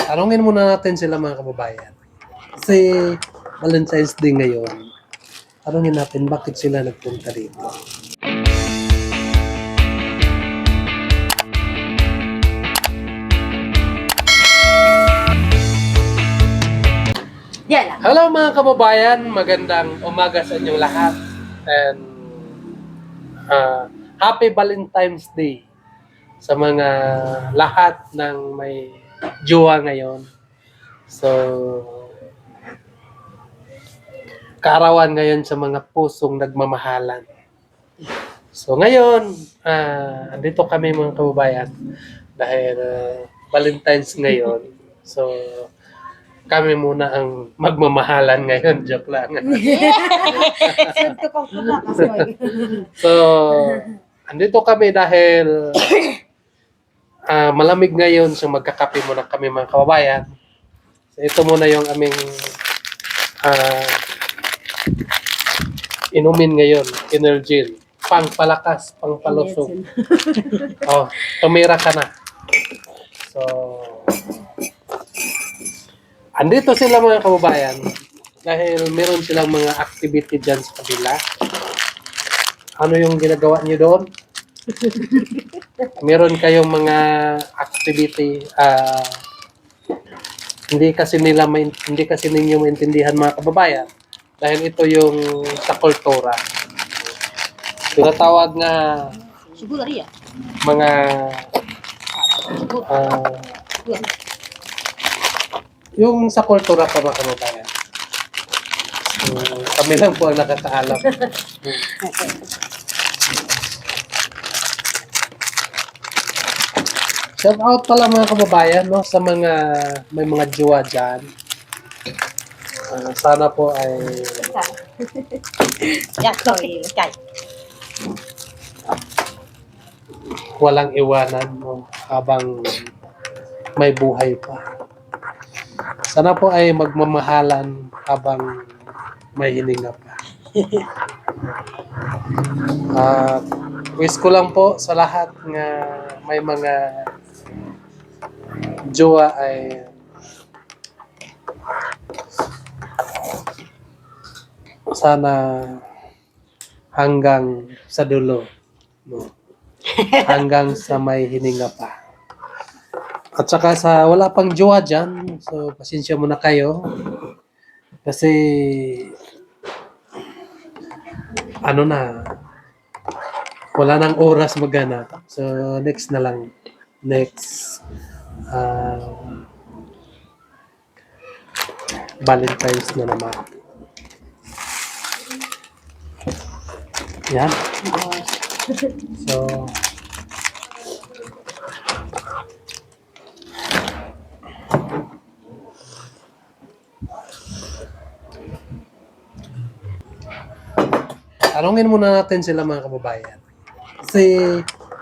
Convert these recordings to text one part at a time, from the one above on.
Tanungin muna natin sila mga kababayan. Kasi Valentine's Day ngayon. Tanungin natin bakit sila nagpunta dito. Yan lang. Hello mga kababayan, magandang umaga sa inyong lahat. And Happy Valentine's Day sa mga lahat ng may jowa ngayon. So, kaarawan ngayon sa mga pusong nagmamahalan. So ngayon, andito kami mga kababayan dahil Valentine's ngayon. So, kami muna ang magmamahalan ngayon. Joke lang. Sento kong kumakasoy. So, andito kami dahil malamig ngayon. So, magkakape muna kami mga kababayan. So, ito muna yung aming inumin ngayon. Energy. Pangpalakas, pangpalusog. Oh, tumira ka na. So, andito sila mga kababayan dahil meron silang mga activity dyan sa kabila. Ano yung ginagawa niyo doon? Meron kayong mga activity hindi kasi ninyo maintindihan mga kababayan dahil ito yung sa kultura. Tinatawag nga Siguro rin. mga yung sa kultura pa mga kababayan. Kami lang po ang nakakaalam. Shout out pala mga kababayan no, sa mga may mga jowa dyan. Sana po ay Yan, sorry. Kay. walang iwanan no, habang may buhay pa. Sana po ay magmamahalan habang may hininga pa. Wish ko lang po sa lahat nga may mga jowa ay sana hanggang sa dulo. No? Hanggang sa may hininga pa. At saka sa wala pang jowa dyan, so pasensya muna kayo. Kasi ano na, wala nang oras maghanap. So next na lang. Next Valentine's na naman. Yan. So tanungin muna natin sila mga kababayan. Kasi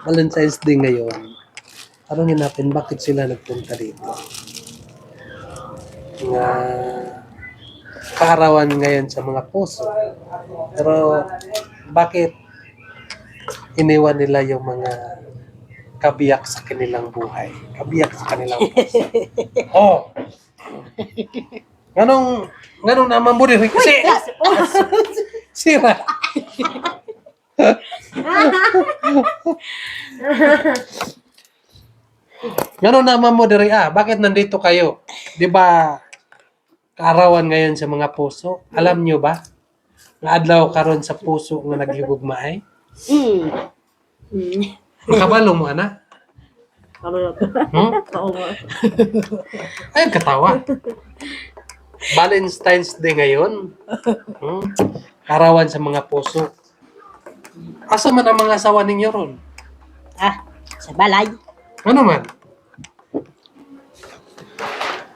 Valentine's Day ngayon. Tanungin natin bakit sila nagpunta dito. Nga kaarawan ngayon sa mga puso. Pero bakit iniwan nila yung mga kabiyak sa kanilang buhay? Kabiyak sa kanilang puso. Oh! Ganong naman mo rin. Kasi sira. Ganon naman mo diri bakit nandito kayo? 'Di ba kaarawan ngayon sa mga puso? Alam nyo ba? Nga adlaw karon sa puso nga naghigugmaay? Makabalo mo ana? Ay katawa. Valentine's Day ngayon. Kaarawan sa mga puso. Asa man ang mga asawa ninyo ron? Sa balay. Ano man?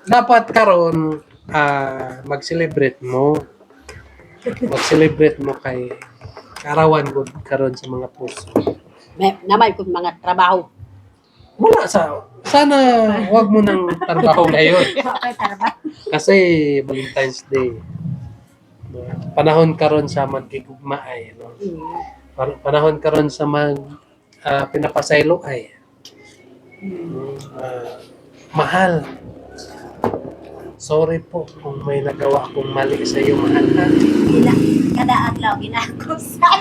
Dapat karon mag-celebrate mo. Mag-celebrate mo kay kaarawan gud karon sa mga puso. Namay ko mga trabaho. Wala sana wag mo nang trabaho ngayon Okay, trabaho. kasi Valentine's Day. Panahon karon sa magkigugmaay, no? Panahon karon sa pinapasaylo ay mahal. Sorry po kung may nagawa akong mali sa iyo, mahal na. Gina, kada adlaw ginakusan.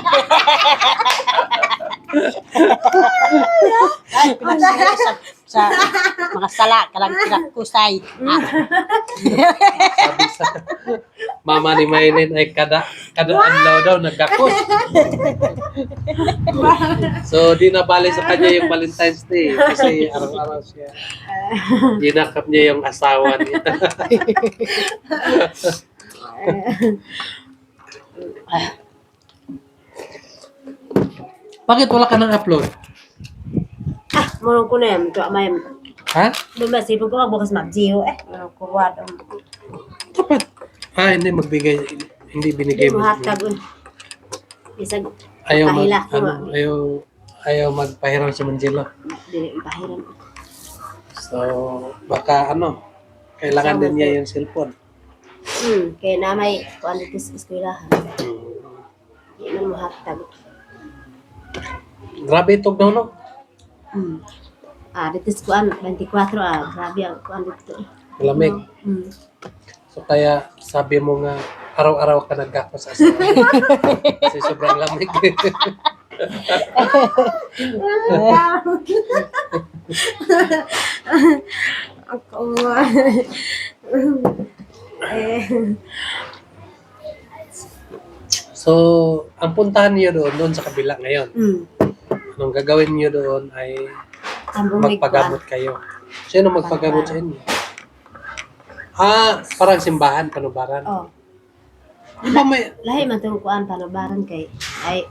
Ay, pinasaya sa mga sala kalang kinakusay. Sabi sa mama ni Maylin ay kada adlaw daw nagkakos. So, di na bali sa kanya yung Valentine's Day kasi araw-araw siya. Ginakap niya yung asawa niya. Bakit wala ka nang upload? Morong ko na yan, ito may Ha? lumasipag ko magbukas mag-zero morong ko wad. Dapat. Hindi magbigay. Hindi binigay Hindi mo. mo hatag. Isang Ayaw mag, pahila ko. ayaw magpahiram si Manjelo. Dili pahiram. So, baka kailangan din niya yung cellphone. Kaya na may kuan dito sa eskwelahan. Hindi man mo hatag. Grabe itong daw, no? Dito sa kuan 24 grabe ang kuan dito. Malamig. So, kaya sabi mo nga, araw-araw ka nagkakos sa asawa. Kasi sobrang lamig. Ako. So, ang puntahan niyo doon sa kabila ngayon. Anong gagawin niyo doon ay magpagamot kayo. Sino magpagamot sa inyo? Parang simbahan, panubaran. Oh, Di ba may... lahi man tong kuan panabaran kay ay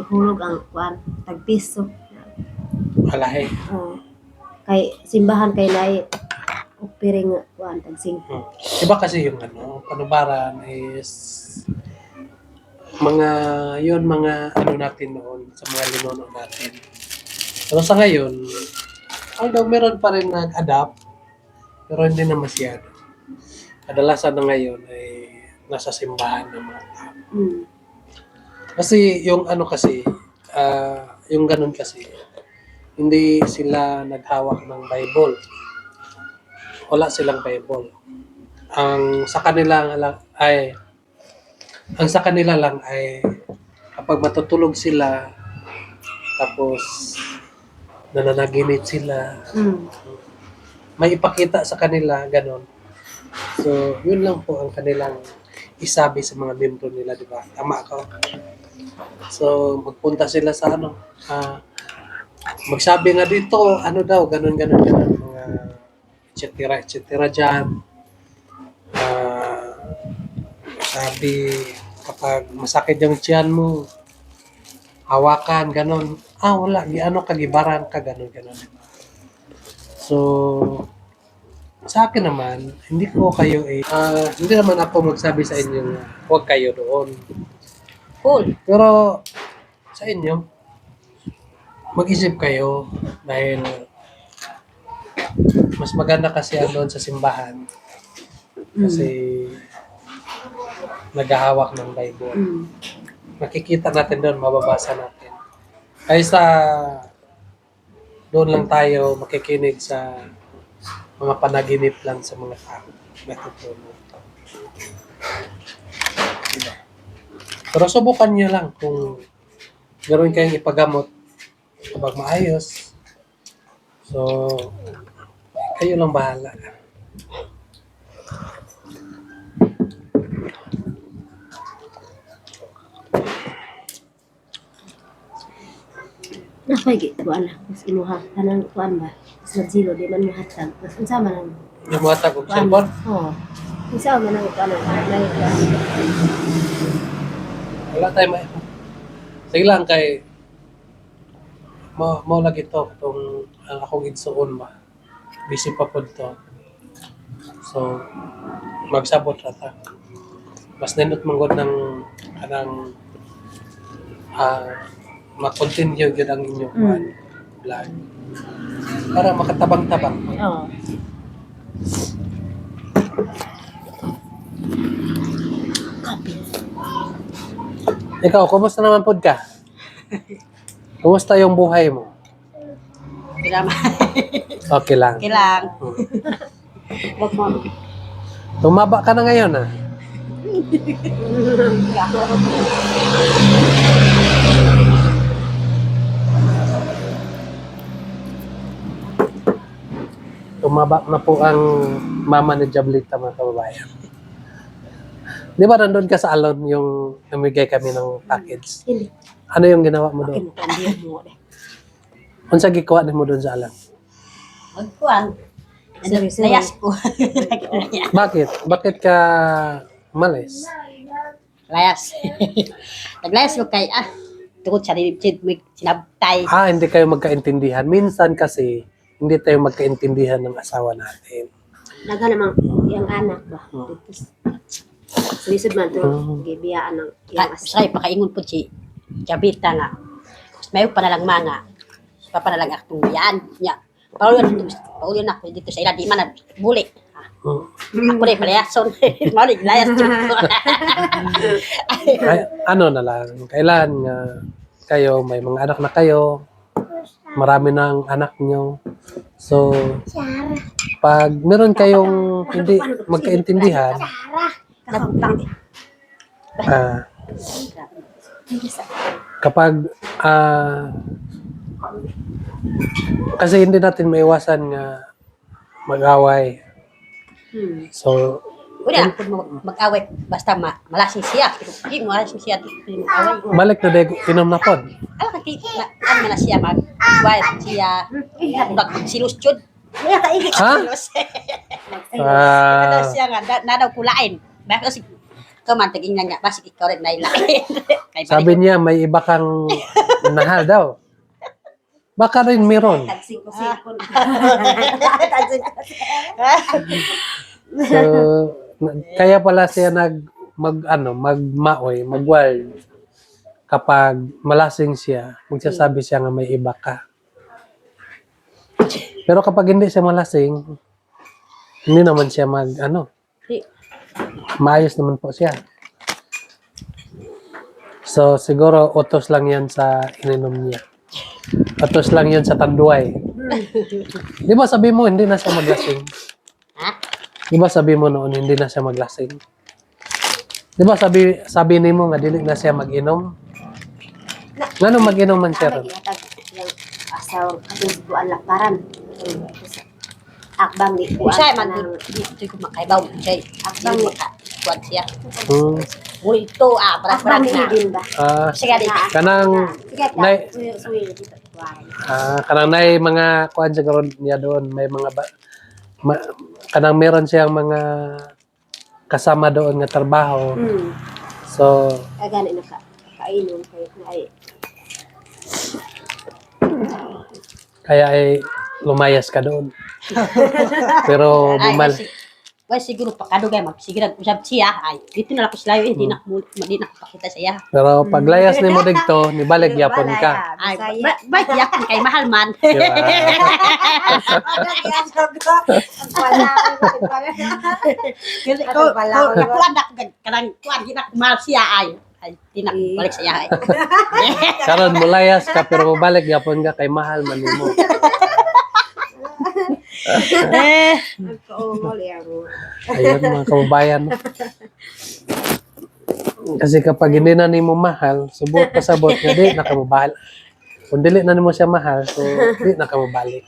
hulog ang kuan tagpiso. Alahe. Oh. Kay simbahan kay lahi opiring kuan tag 5. Iba kasi yung panubaran is mga natin noon sa mga linono natin. Pero sa ngayon, although meron pa rin nag-adapt, pero hindi na masyado. Kadalasan na ngayon ay nasa simbahan ng mga tao. Kasi yung yung ganun kasi, hindi sila naghawak ng Bible. Wala silang Bible. Ang sa kanila lang ay kapag matutulog sila, tapos nananaginip sila, may ipakita sa kanila, ganon. So, yun lang po ang kanilang isabi sa mga membro nila, di ba? Tama ako. So, magpunta sila sa magsabi nga dito, ganon, mga et cetera dyan. Sabi, kapag masakit yung tiyan mo, hawakan, ganon. Wala, kagibaran ka, ganon. So, sa akin naman, hindi naman ako magsabi sa inyo na huwag kayo doon. Cool. Pero, sa inyo, mag-isip kayo dahil mas maganda kasi doon sa simbahan kasi naghahawak ng Bible. Makikita natin doon, mababasa natin. Kaysa doon lang tayo makikinig sa mga panaginip lang sa mga tao. Natutulog. Diba? Pero subukan nyo lang kung ganoon kayong ipagamot kapag maayos. So, kayo lang bahala. Nakay kuan mas inuha kanang kuan ba? Sa zero di man mo hatag. Mas unsa man ang Yung mga tagong cellphone, unsa man ang kuan wala tayo sige lang kay mo lagi to itong akong igsuon ba. Busy pa po to. So, magsabot ra ta. Mas nindot manggod ng kanang ma-continue yun ang inyong vlog. Para makatabang-tabang. Oo. Ikaw, kumusta naman po ka? Kumusta yung buhay mo? Kailangan. Okay lang. Kailangan. Wag mo. Tumaba ka na ngayon, ah. Tumaba na po ang mama ni Jablita, mga kababayan. Di ba nandun ka sa Alon yung namigay kami ng package? Hindi. Ano yung ginawa mo doon? Kinukandiyan mo. Unsa gikuha mo doon sa Alon? Magkuhan. Layas ko. Bakit? Bakit ka malis? Layas. Naglayas ko kay, tukod sa rinipsid, may sinabtay. Hindi kayo magkaintindihan. Minsan kasi, hindi tayo magkaintindihan ng asawa natin. Naga namang yung anak ba? Sulisod man to, gibiyaan ng yung asawa. Say, pakaingon po si Jabita nga. May pa na lang mga. Pa na lang akong yan. Nya. Paulo na ako dito sa ila. Di man na buli. Ako na palayason. Malig, layas ko. Ano na lang, kailan nga kayo, may mga anak na kayo, marami ng anak nyo. So, pag meron kayong hindi magkaintindihan, kapag kasi hindi natin maiwasan nga mag-away. So, Una, kung mag-away, basta malasing siya. Hindi mo malasing siya, hindi mag-away. balik na dego, inom na pod. Alam ka, ano na siya, mag-away siya, mag-silusyod. Ha? Ano siya nga, na daw kulain. Bakit kasi, kamantaging na nga, basik ikaw rin nailain. Sabi niya, may iba kang nahal daw. Baka rin meron. So, kaya pala siya magmaoy, magwald. Kapag malasing siya, magsasabi siya nga may iba ka. Pero kapag hindi siya malasing, hindi naman siya maayos naman po siya. So, siguro, utos lang yan sa ininom niya. Utos lang yan sa tanduay. Di ba sabi mo, hindi na siya maglasing? Ha? Di ba sabi mo noon, hindi na siya maglasing? Di ba sabi ni mo nga, dili na siya mag-inom? Ngano mag-inom man siya ron? Yung asaw, yung buwan lakbaran. Akbang ni buwan. Siya, dito ko makaibaw. Siya, Akbang hindi ni. makakuan siya. Hmm. Uli ito, Akbang ni na. din ba? Sige, dito. Kanang, Sige, Nay- suwi dito. Buwan. kanang nay mga kuan siguro niya doon, may mga kanang meron siyang mga kasama doon nga trabaho. So, Kagani na kainom kayo ay kaya ay lumayas ka doon. Pero Why siguro pakadugay magsigurad usab siya ay dito na lang ko sila hindi na pakita siya. pero paglayas ni mo dito, nibalik yapon ka. Ay ba yakan kay mahal man. Diba? Kasi ko kuan dak kanang kuan ginak mahal siya ay tinak balik siya ay. Karon mulayas ka pero mabalik yapon ka kay mahal man nimo. Ayun mga kababayan. Kasi kapag hindi na nimo mahal, subot pasabot nga di na ka mabalik. Kung dili na nimo siya mahal, so di na ka mabalik.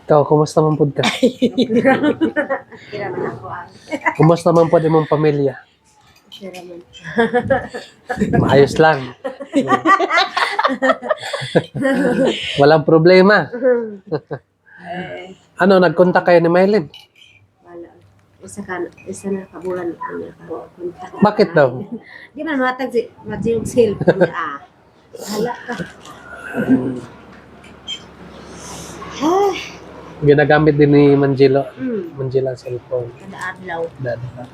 Ikaw, kumusta man pod ka? Kumusta man pod imong pamilya? Maayos lang. Walang problema. Ano, nagkontak kayo ni Mylene? Wala. Isa na kabulan ang nakakontak. Bakit daw? Di man matag si yung cellphone niya. Hala ka. Ginagamit din ni Manjilo. Manjilo ang cellphone. Kada adlaw. Dada.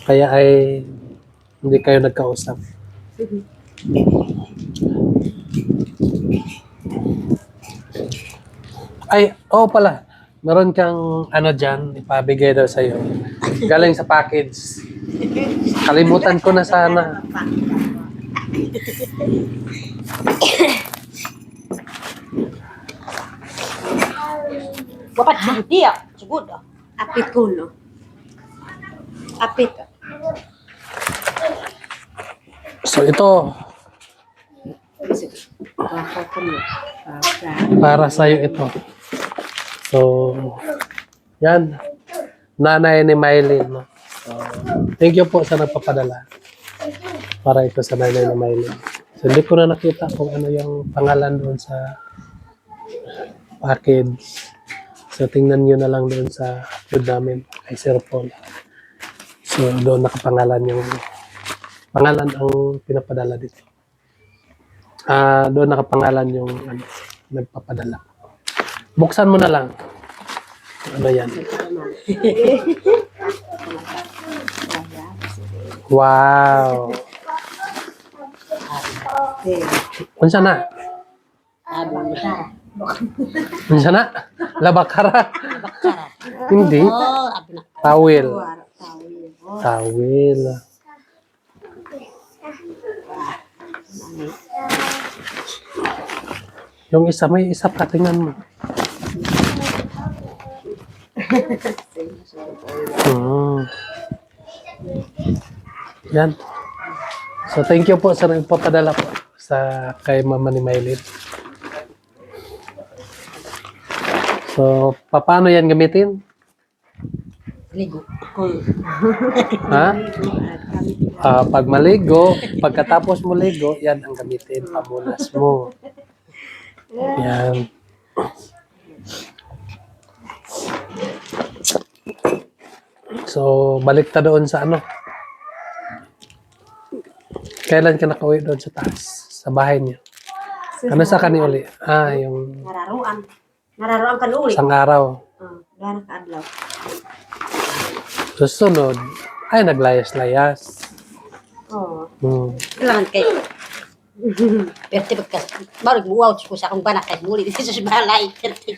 Kaya ay hindi kayo nagkausap. Ay, oo pala. Meron kang ano dyan, ipabigay daw sa'yo. Galing sa package. Kalimutan ko na sana. Wapat sugod dia. Sugod. Apit ko, no? Apit. So ito, Baka ko, no? para sa'yo ito. So, yan. Nanay ni Mylene. No? So, thank you po sa nagpapadala. Para ito sa nanay ni Mylene. So, hindi ko na nakita kung ano yung pangalan doon sa package. So, tingnan nyo na lang doon sa upload namin kay Sir Paul. So, doon nakapangalan yung pangalan ang pinapadala dito. Doon nakapangalan yung nagpapadala. Buksan mo na lang. Ano yan? Wow! Unsa na? Unsa na? Labakara? Hindi. Oh, abi na. Tawil. Tawil. Yung isa, may isa pa. Tingnan mo. Yan. So, thank you po sa nagpapadala po sa kay Mama ni Mylene. So, paano yan gamitin? Ligo. Ha? Pag maligo, pagkatapos mo ligo, yan ang gamitin. Pamunas mo. Yan. So, balik ta doon sa ano. Kailan ka nakauwi doon sa taas? Sa bahay niyo? Ano sa kani uli? Yung Nararuan. Nararuan ka uli. isang araw. Gano'n ka adlaw. Susunod, ay naglayas-layas. Oo. Kailangan kayo. Perte pagkas. Baru buwaw ko sa akong banak kay muli dito sa balay. Perte.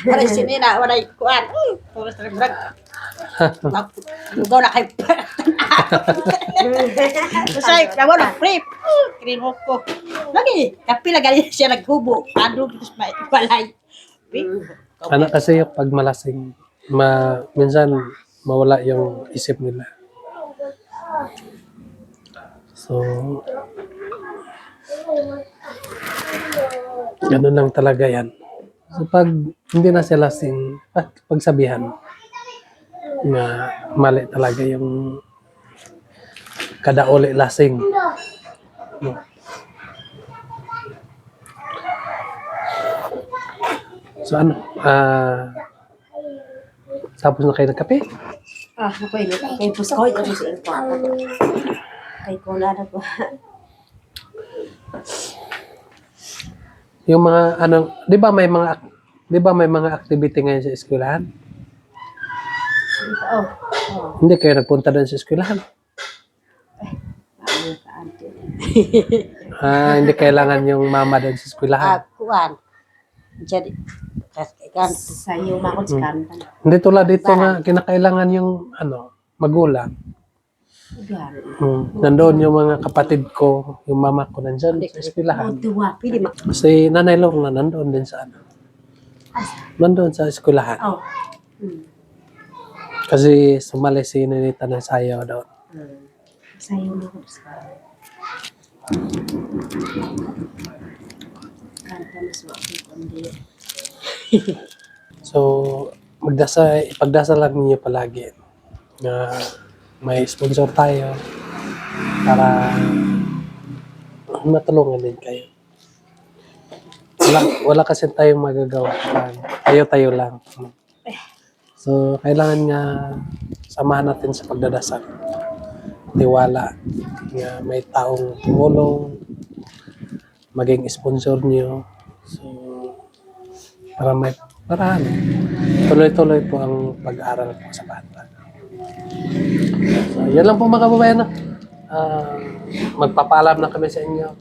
Para sinina, wala kuan. Tapos nagbrag. Lugaw na kay Say, na wala prep. Kinin mo ko. Lagi, kapila gali siya naghubo. Ano dito sa balay. Ano kasi yung pag malasing, minsan mawala yung isip nila. So, ganun lang talaga yan. So, pag hindi na sila lasing, pagsabihan na mali talaga yung kada uli lasing. No. So, ano? Tapos na kayo nagkape? Ako yun. Kay Puskoy. Ano si Elko? Kay Kula na po. Yung mga di ba may mga activity ngayon sa eskwelahan? Oh. Hindi kayo nagpunta doon sa eskwelahan. Ano ka, ante? Hindi kailangan yung mama doon sa eskwelahan. Kuan. Jadi kan Sa'yo, makot sa kantan. Hindi tulad dito nga kinakailangan yung magulang. Nandoon yung mga kapatid ko, yung mama ko nandyan sa eskwelahan. Tuwa. pili ma. Si Nanay Lorna nandoon din sa nandoon sa eskwelahan. Oh. Kasi sumali si Ninita ng sayaw doon. Sa'yo, makot sa kantan. Kanta na sa wakil kundi. So, ipagdasal lang ninyo palagi na may sponsor tayo para matulungan din kayo. Wala kasi tayong magagawa. Tayo-tayo lang. So, kailangan nga samahan natin sa pagdadasal. Tiwala nga may taong tumulong, maging sponsor niyo. So, para tuloy-tuloy po ang pag-aaral po sa bata. So, yan lang po mga kababayan. Magpapaalam na kami sa inyo.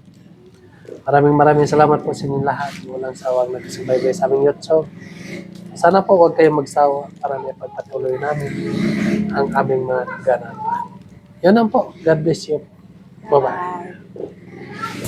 Maraming salamat po sa inyong lahat. Walang sawang nagsubaybay sa aming YouTube. Sana po huwag kayong magsawa para may pagpatuloy namin ang aming mga ganap. Yan lang po. God bless you. Bye-bye.